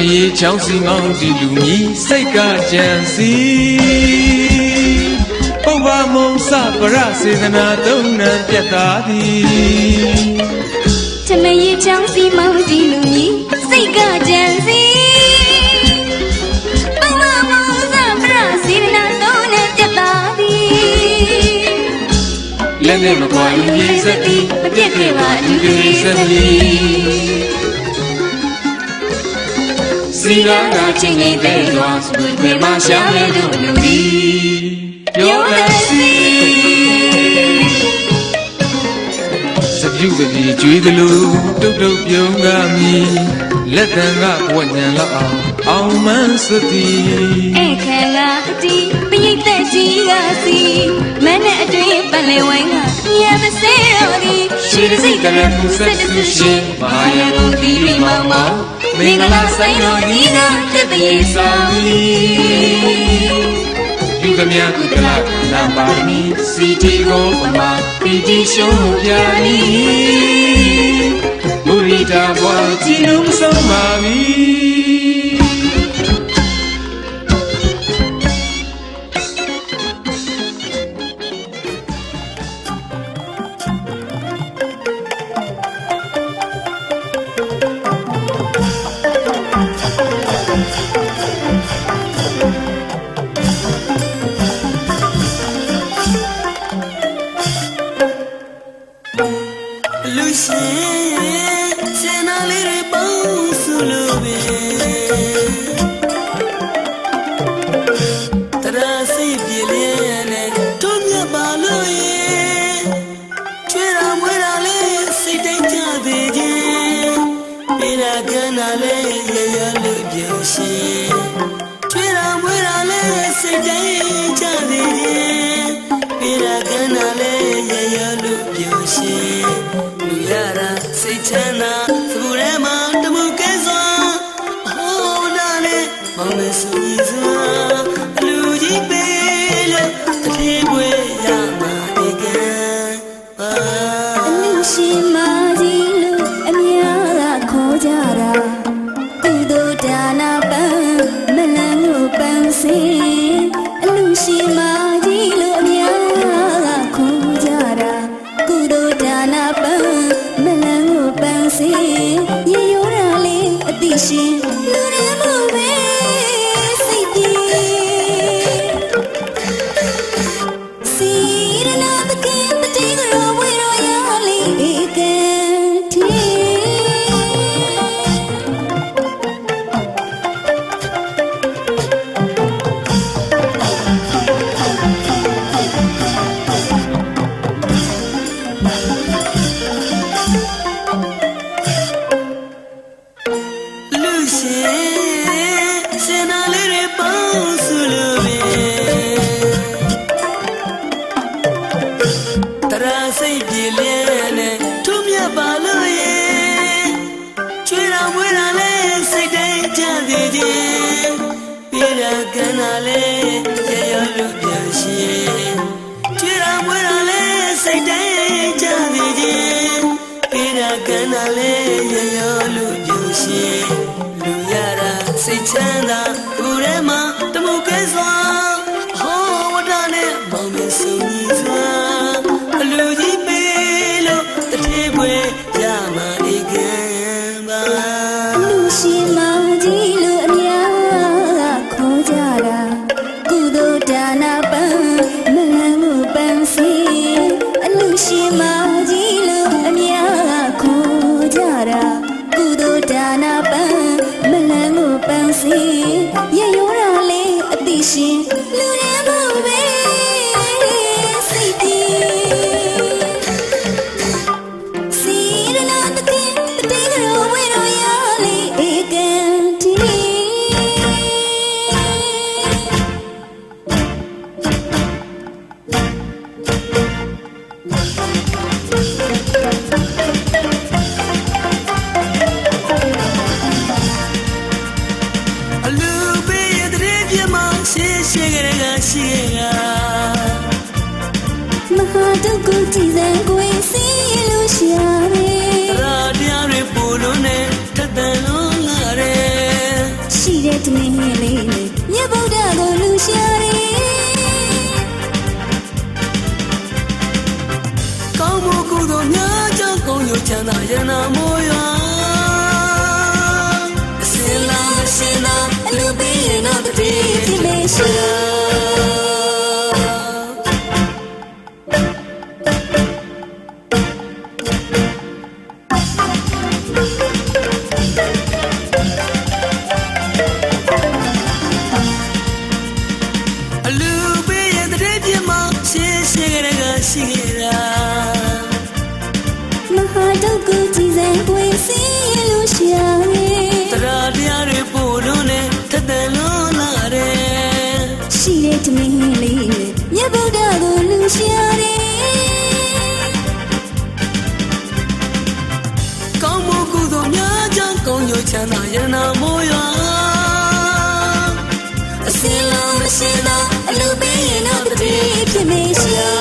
ye chausi mau di lumi saika jansi Oba monsa para sedana dona pyatadi Chame ye chausi mau di lumi saika jansi Oba monsa para sedana dona pyatadi Lene makwa lumi sati pyakeva lumi sati Siraga chingi bedwa sukwe ma shame lumi Yodasi Sabyu baby jwi the lu tuk tuk pyong ga mi let than ga bwanyan la aw man sati Ekhan ga ati piyit tat ji ga si man net atwin pan le wain ga nya ba se ro di Shi de sai ka la mu sat su shin Mahaya gon ti ri mau mau Mingala sai no ni ga tet ye sa mi Yugamya kutala nambani Siti go pama Piti shon pyani Murita bwa tinum samami ဗုဒ္ဓကိုလူရှာတယ် ကောင်းမှုကုသိုလ်များကြောင့်ကောင်းရုံချမ်းသာရနာမိုးရွာအစင်လာမရှင်သာအလူပေးရင်တော့တတိဖြစ်မေရှာအလူပေးရင်တတိဖြစ်မှာရှင်းရှင်းကရှိခဲ့တာ မဟာဒုက္ခကြီးစံကိုစီလူရှာတယ် တရားတရားတွေပို့လို့နဲ့ထက်တယ်လို့လာတယ် ရှိတဲ့တမင်းလေးနဲ့မြတ်ဗုဒ္ဓကိုလူရှာတယ် ကောင်းမှုကုသိုလ်များကြောင့်ကောင်းရုံချမ်းသာရနာမိုးရွာအစင်လုံးမရှိတော့အလူပေးရင်တော့တတိဖြစ်မေရှာ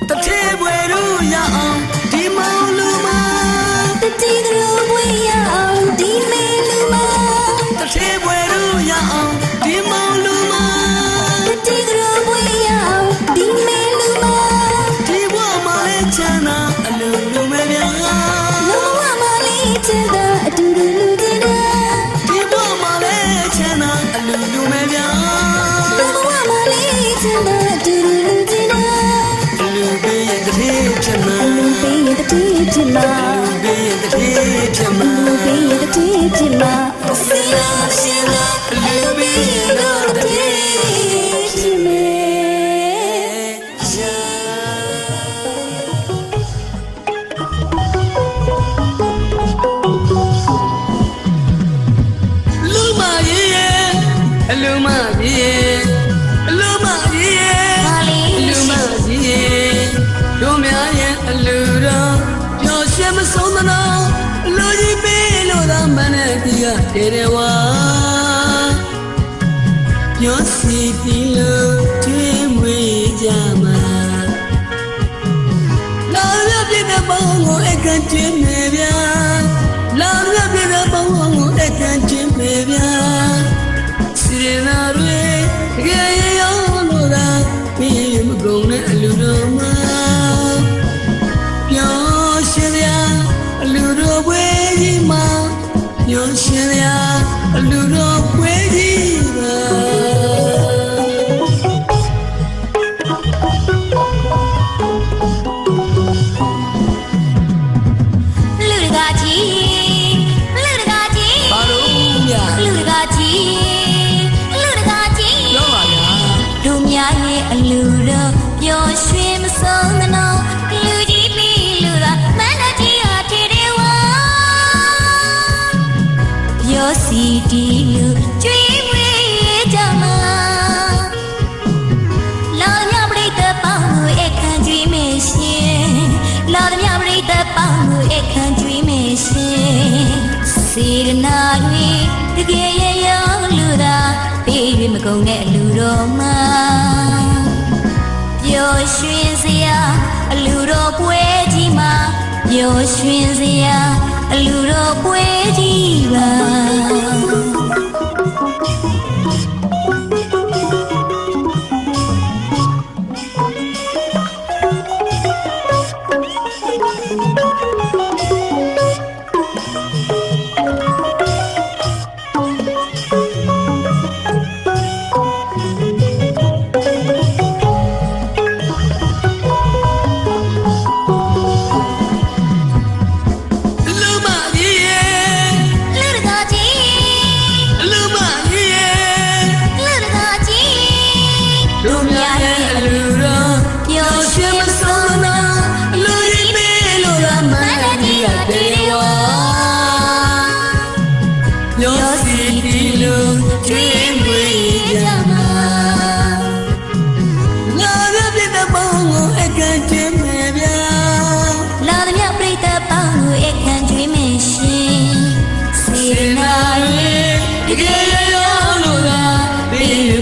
တထေဘွယ်တို့ရအောင်ဒီမောင်လူမ တတိကလူဝေးရအောင်ဒီမေလူမ တထေဘွယ်တို့ရအောင်ဒီမောင်လူမ တတိကလူဝေးရအောင်ဒီမေလူမ ဒီဘဝမှာလည်းချမ်းသာအလူလူမဲများ လုံးဝမလေးချင်တာအတူတူလူတင်တာ ဒီဘဝမှာလည်းချမ်းသာအလူလူမဲများ လုံးဝမလေးချင်တာအတူတူလူတင်တာ အလူပေးရဲ့တထေဖြစ်မှာ အလူပေးရတဲ့တီးဖြစ်မှာ အလူပေးရဲ့တထေဖြစ်မှာ အလူပေးရတဲ့တီးဖြစ်မှာ စီလာရှင်လာအလူပေးရဲ့တော့တထေဖြစ်မယ်လူမကြီးရဲ့အလူမကြီးရဲ့အလူမကြီးရဲ့ ပါလေ လူမကြီးရဲ့တို့များရဲ့အလူတော်ပျော်ရွှင်မဆုံးသလားအလူကြီးပေးလို့သာမနဲ့ဒီကတဲတယ်ဝါပျော်စီပြီလို့တွင်မွေးကြမှာလာရပြတဲ့ပေါင်းကိုအခန့်ကျင်းနေဗျာလာရပြတဲ့ပေါင်းကိုအခန့်ကျင်းနေဗျာစီရနာတွေတကယ်ရောလို့သာပြီးမကုန်တဲ့အလူတော်မှာပျော်ရွှင်ဗျာအလူတော်ပွဲကြီးမှာပျော်ရွှင်ဗျာအလူတော်ပွဲကြီးမှာ လူတကာကြီးလူတကာကြီး ဘာလို့ညာ လူတကာကြီးလူတကာကြီး ပြောပါဗျာ တို့များရဲ့အလူတော်ပျော်ရွှင်မဆုံးသနောလူကြီးပြီးလူသာမန္တကြီးဟာထေတယ်ဝါပျော်စီတီလူကျွေးမွေးကြမှာလာမြပရိသတ်ပေါင်းကိုအခန့်ကျွေးမေရှင်လာမြပရိသတ်ပေါင်းကိုအခန့်ကျွေးမေရှင်စေရနာတွေတကယ်ရရောလူသာပေးရမကုန်တဲ့အလူတော်မှာပျော်ရွှင်စရာအလူတော်ပွဲကြီးမှာပျော်ရွှင်စရာအလူတော်ပွဲကြီးပါ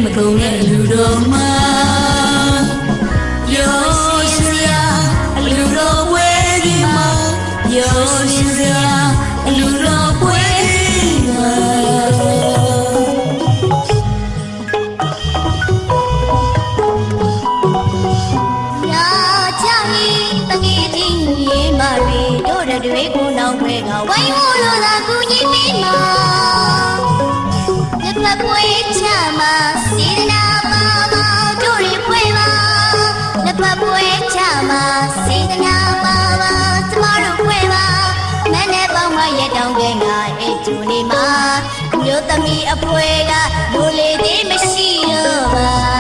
မ ကုန်တဲ့လူတော်မှာပြောရှင်စရာအလူတော်ဝဲဒီမှာပြောရှင်စရာအလူတော်ဝဲဒီမှာတွေကိုနောက်ခွဲကဝိုင်းဝန်းလို့သာကူညီပေးမှာလက်ဖက်ပွဲချမှာစေတနာပါပါတို့ရပွဲပါလက်ဖက်ပွဲချမှာစေတနာပါပါကျမတို့ပွဲပါမနဲ့ပေါင်းမရတောင်းတဲ့ငါအဲ့ကျူနေမှာမျိုးသမီးအပွဲကလူလေးသေးမရှိတော့ပါ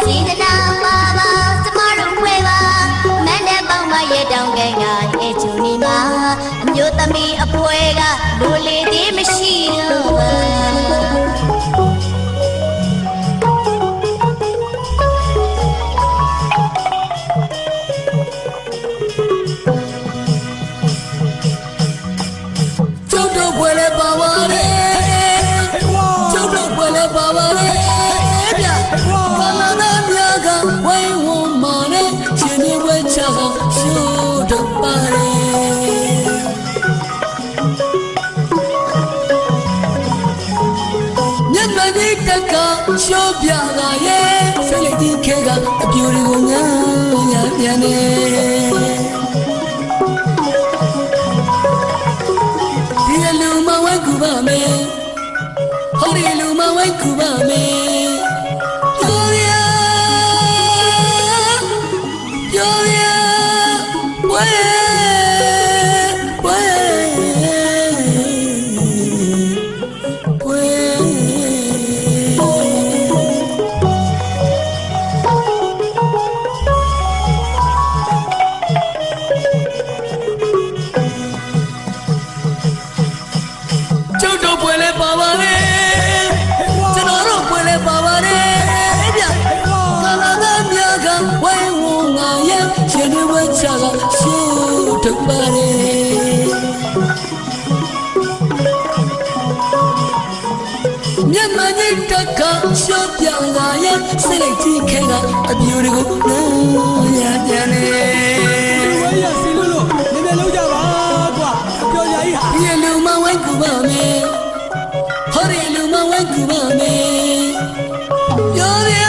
စေတနာပါပါကျမတို့ခွဲပါမနဲ့ပေါင်းမရတောင်းခဲ့ငါရဲ့ဂျူနီမှာအမျိုးသမီးအပွဲကလူလေးသေးမရှိတော့ပါကျုပ်တို့ပွဲလဲပါပါလေကျုပ်တို့ပွဲလဲပါပါလေဝိုင်းဝန်းမာနဲ့ရှင်နေဝဲချောင်းရှုတော့ပါလေမြတ်မကြီးတက်ကရှောပြလာရဲ့ဖိလိတိခဲကအပြူတွေကိုငါရပြန်နေဒီလူမဝဲကူပါမယ်ဟောဒီလူမဝဲကူပါမယ်မြတ်မကြီးတက်ကရှော့ပြလာရဲ့စိတ်ကြီးခဲကအပြူတွေကိုရပြန်နေဝဲရစီလို့နည်းနည်းလုံးကြပါကွာအပြော်ကြီးဟာဒီလူမဝဲကူပါမယ်ဟောဒီလူမဝဲကူပါမယ်ပြောရ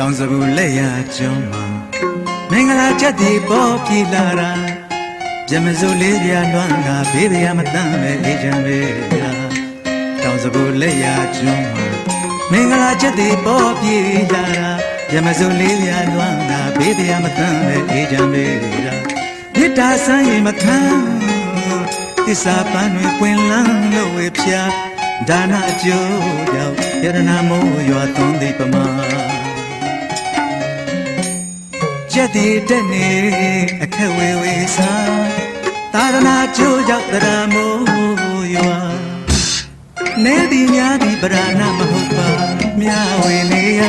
တောင်စကူလက်ရကျွန်းမှာမင်္ဂလာချက်တွေပေါ်ပြလာတာပြမစိုးလေးပြလွမ်းတာဘေးရမတမ်းပဲအေးချမ်းပဲတောင်စကူလက်ရကျွန်းမှာမင်္ဂလာချက်တွေပေါ်ပြလာတာပြမစိုးလေးပြလွမ်းတာဘေးရမတမ်းပဲအေးချမ်းပဲမြစ်တာဆန်းရင်မထမ်းသစ္စာပန်းတွေပွင့်လန်းလို့ဝေဖြာဒါနအကျိုးကြောင့်ယရနာမိုးရွာသွန်းသည်ပမာချက်တီတက်နေအခက်ဝေဝေစားသာရဏကျိုးကြောင့်တရားမိုးရွာ နေသည်များသည်ပရာဏမဟုတ်ပါမြဝေနေရ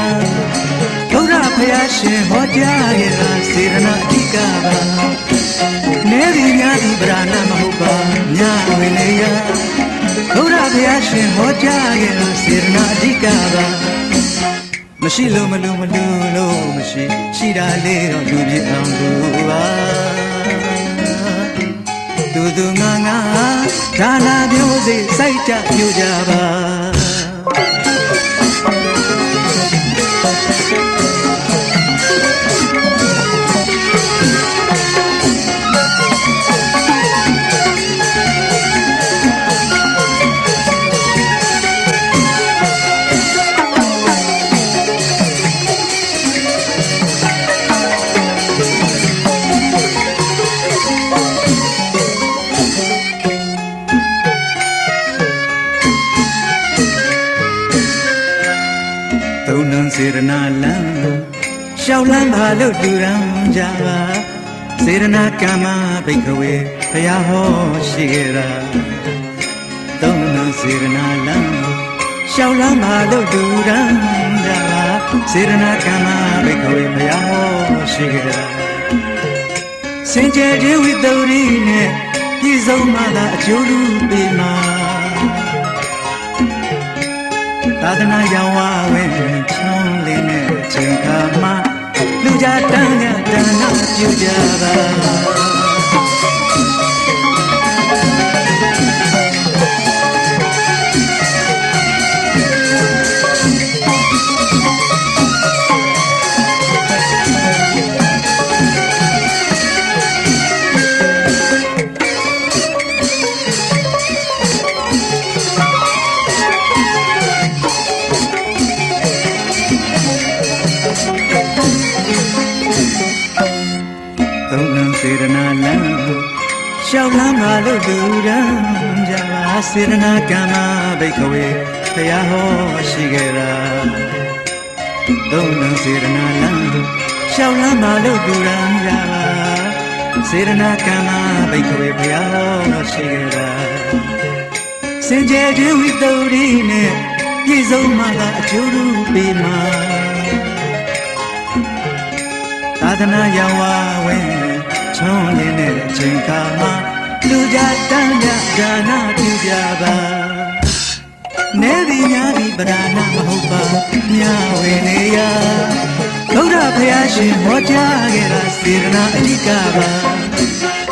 ဘုရားဖယားရှင်ဟောကြားခဲ့တာစေရနာအဓိကပါနေသည်များသည်ပရာဏမဟုတ်ပါမြဝေနေရဘုရားဖယားရှင်ဟောကြားခဲ့တာစေရနာအဓိကပါမရှိလို့မလို့မရှိရှိတာလေးတော့လူပြအောင်လူပါသူငါဒါနာမျိုးစိစိုက်ကြပြကြပါစေရနာလံရှောက်လန်းပါလို့တူရန်ကြပါစေရနာကမ္မဘိက္ခဝေဘုရားဟောရှိကြတာသုံးလုံးစေရနာလံရှောက်လန်းပါလို့တူရန်ကြပါစေရနာကမ္မဘိက္ခဝေဘုရားဟောရှိကြတာစင်ကြယ်ခြင်းဝိတ္တုရိနဲ့ပြည့်စုံမှသာအကျိုးလူပေးမှာသာသနာရောင်ဝဝင်ချောင်းလေးနဲ့ချိန်ခါမှလူကြတန်းကတန်းနာပြုကြပါစေရနာလံရှောက်လန်းပါလို့လူရန်ကြပါစေရနာကမ္မဘိက္ခဝေဘုရားဟောရှိကြတာသုံးလုံးစေရနာလံရှောက်လန်းပါလို့လူရန်ကြပါစေရနာကမ္မဘိက္ခဝေဘုရားဟောရှိကြတာစင်ကြယ်ခြင်းဝိတ္တုရိနဲ့ပြည့်စုံမှသာအကျိုးလူပေးမှာသာသနာရောင်ဝဝင်ချောင်းလေးနဲ့ချိန်ခါမှလူကြတန်းကြဒါနာပြုကြပါနေသည်များသည်ပဒါနာမဟုတ်ပါမြဝေနေရဘုရားဖယားရှင်ဟောကြားခဲ့တာစေရနာအဓိကပါ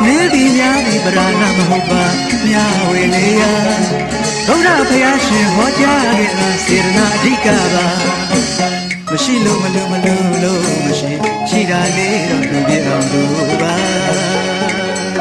နေသည်များသည်ပဒါနာမဟုတ်ပါမြဝေနေရဘုရားဖယားရှင်ဟောကြားခဲ့တာစေရနာအဓိကပါမရှိလို့မရှိရှိတာလေးတော့လူပြအောင်လူပါ